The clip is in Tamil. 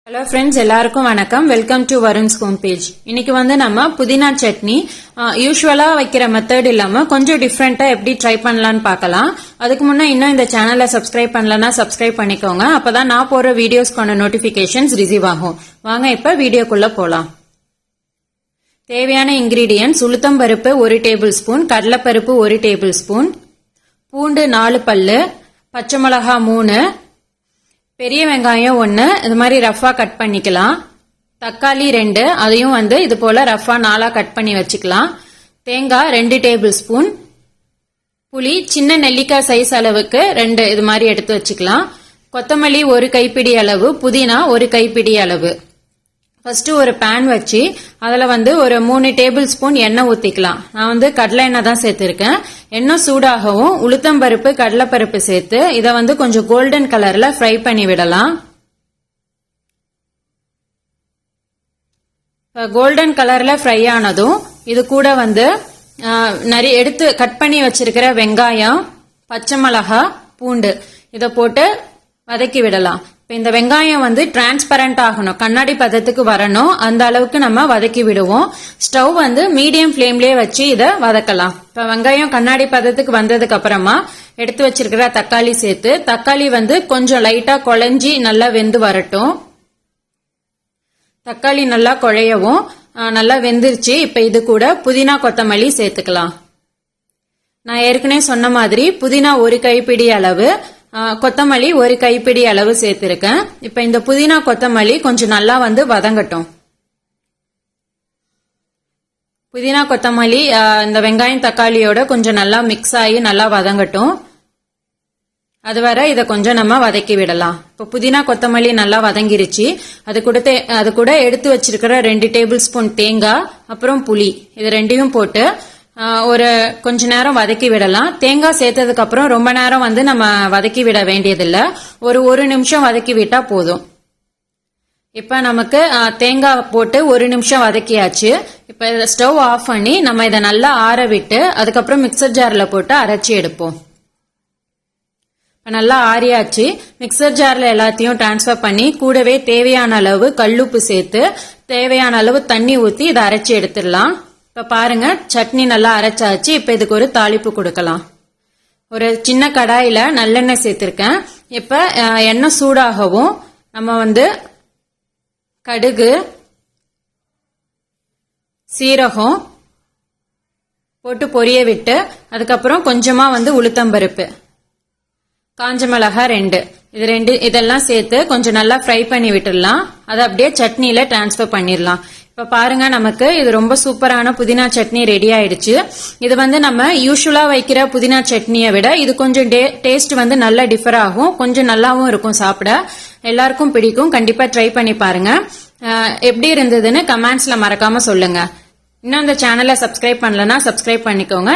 Hello friends, எல்லாருக்கும் வணக்கம். Welcome to வருண்ஸ் home page. இன்னைக்கு வந்து நம்ம புதினா சட்னி யூசுவலா வைக்கிற மெத்தட் இல்லாம கொஞ்சம் டிஃப்ரெண்டா எப்படி ட்ரை பண்ணலாம்னு பார்க்கலாம். அதுக்கு முன்ன இன்னும் இந்த சேனலை சப்ஸ்கிரைப் பண்ணலனா சப்ஸ்கிரைப் பண்ணிக்கோங்க. அப்பதான் நான் போற வீடியோஸ்க்கான நோட்டிபிகேஷன்ஸ் ரிசீவ் ஆகும். வாங்க இப்ப வீடியோக்குள்ள போலாம். தேவையான இன்கிரீடியன்ட்ஸ்: உளுத்தம் பருப்பு 1 டேபிள் ஸ்பூன், கடலைப்பருப்பு 1 டேபிள் ஸ்பூன், பூண்டு 4 பல்லு, பச்சை மிளகா 3, பெரிய வெங்காயம் 1 இது மாதிரி ரஃபா கட் பண்ணிக்கலாம். தக்காளி 2 அதையும் வந்து இது போல ரஃபா 4 கட் பண்ணி வச்சுக்கலாம். தேங்காய் 2 டேபிள் ஸ்பூன், புளி சின்ன நெல்லிக்காய் சைஸ் அளவுக்கு 2 இது மாதிரி எடுத்து வச்சுக்கலாம். கொத்தமல்லி 1 கைப்பிடி அளவு, புதினா 1 கைப்பிடி அளவு. ஃபர்ஸ்ட் ஒரு பேன் வச்சு அதுல வந்து ஒரு 3 டேபிள் ஸ்பூன் எண்ணெய் ஊத்திக்கலாம். நான் வந்து கடலை எண்ணெய் தான் சேர்த்திருக்கேன். எண்ணெய் சூடாகவும் உளுத்தம் பருப்பு கடலைப்பருப்பு சேர்த்து இதை வந்து கொஞ்சம் கோல்டன் கலர்ல ஃப்ரை பண்ணி விடலாம். கோல்டன் கலர்ல ஃப்ரை ஆனதும் இது கூட வந்து நிறைய எடுத்து கட் பண்ணி வச்சிருக்கிற வெங்காயம், பச்சை மிளகா, பூண்டு இதை போட்டு வதக்கி விடலாம். இந்த வெங்காயம் வந்து டிரான்ஸ்பரண்ட் ஆகணும், கண்ணாடி பதத்துக்கு வரணும், அந்த அளவுக்கு நம்ம வதக்கி விடுவோம். ஸ்டவ் வந்து மீடியம் ஃபிளேம்லயே வச்சு இதை வதக்கலாம். இப்ப வெங்காயம் கண்ணாடி பதத்துக்கு வந்ததுக்கு அப்புறமா எடுத்து வச்சிருக்கிற தக்காளி சேர்த்து தக்காளி வந்து கொஞ்சம் லைட்டா குழஞ்சி நல்லா வெந்து வரட்டும். தக்காளி நல்லா குழையவும் நல்லா வெந்துருச்சு. இப்ப இது கூட புதினா கொத்தமல்லி சேர்த்துக்கலாம். நான் ஏற்கனவே சொன்ன மாதிரி புதினா 1 கைப்பிடி அளவு, கொத்தமல்லி 1 கைப்பிடி அளவு சேர்த்திருக்கேன். இப்ப இந்த புதினா கொத்தமல்லி கொஞ்சம் நல்லா வந்து வதங்கட்டும். புதினா கொத்தமல்லி இந்த வெங்காயம் தக்காளியோட கொஞ்சம் நல்லா மிக்ஸ் ஆகி நல்லா வதங்கட்டும். அதுவரை இதை கொஞ்சம் நம்ம வதக்கி விடலாம். இப்ப புதினா கொத்தமல்லி நல்லா வதங்கிருச்சு. அது கூட எடுத்து வச்சிருக்கிற 2 டேபிள் ஸ்பூன் தேங்காய், அப்புறம் புளி இது ரெண்டையும் போட்டு ஒரு கொஞ்ச நேரம் வதக்கி விடலாம். தேங்காய் சேர்த்ததுக்கு அப்புறம் ரொம்ப நேரம் வந்து நம்ம வதக்கி விட வேண்டியதில்லை. ஒரு நிமிஷம் வதக்கி விட்டா போதும். இப்ப நமக்கு தேங்காய் போட்டு 1 நிமிஷம் வதக்கியாச்சு. இப்ப ஸ்டவ் ஆஃப் பண்ணி நம்ம இதை நல்லா ஆற விட்டு அதுக்கப்புறம் மிக்சர் ஜார்ல போட்டு அரைச்சி எடுப்போம். நல்லா ஆறியாச்சு. மிக்சர் ஜார்ல எல்லாத்தையும் டிரான்ஸ்பர் பண்ணி கூடவே தேவையான அளவு கல்லுப்பு சேர்த்து தேவையான அளவு தண்ணி ஊத்தி இதை அரைச்சி எடுத்துடலாம். இப்ப பாருங்க சட்னி நல்லா அரைச்சாச்சு. இப்ப இதுக்கு ஒரு தாளிப்பு கொடுக்கலாம். ஒரு சின்ன கடாயில நல்லெண்ணெய் சேர்த்திருக்கேன். இப்ப எண்ணெய் சூடாகவும் நம்ம வந்து கடுகு, சீரகம் போட்டு பொரிய விட்டு அதுக்கப்புறம் கொஞ்சமா வந்து உளுத்தம்பருப்பு, காஞ்ச மிளகாய் 2 இதெல்லாம் சேர்த்து கொஞ்சம் நல்லா ஃப்ரை பண்ணி விட்டுடலாம். அதை அப்படியே சட்னியில டிரான்ஸ்பர் பண்ணிடலாம். இப்ப பாருங்க நமக்கு இது ரொம்ப சூப்பரான புதினா சட்னி ரெடி ஆயிடுச்சு. இது வந்து நம்ம யூசுவலா வைக்கிற புதினா சட்னியை விட இது கொஞ்சம் டேஸ்ட் வந்து நல்லா டிஃபர் ஆகும், கொஞ்சம் நல்லாவும் இருக்கும், சாப்பிட எல்லாருக்கும் பிடிக்கும். கண்டிப்பா ட்ரை பண்ணி பாருங்க. எப்படி இருந்ததுன்னு கமெண்ட்ஸ்ல மறக்காம சொல்லுங்க. இன்னும் இந்த சேனலை சப்ஸ்கிரைப் பண்ணலன்னா சப்ஸ்கிரைப் பண்ணிக்கோங்க.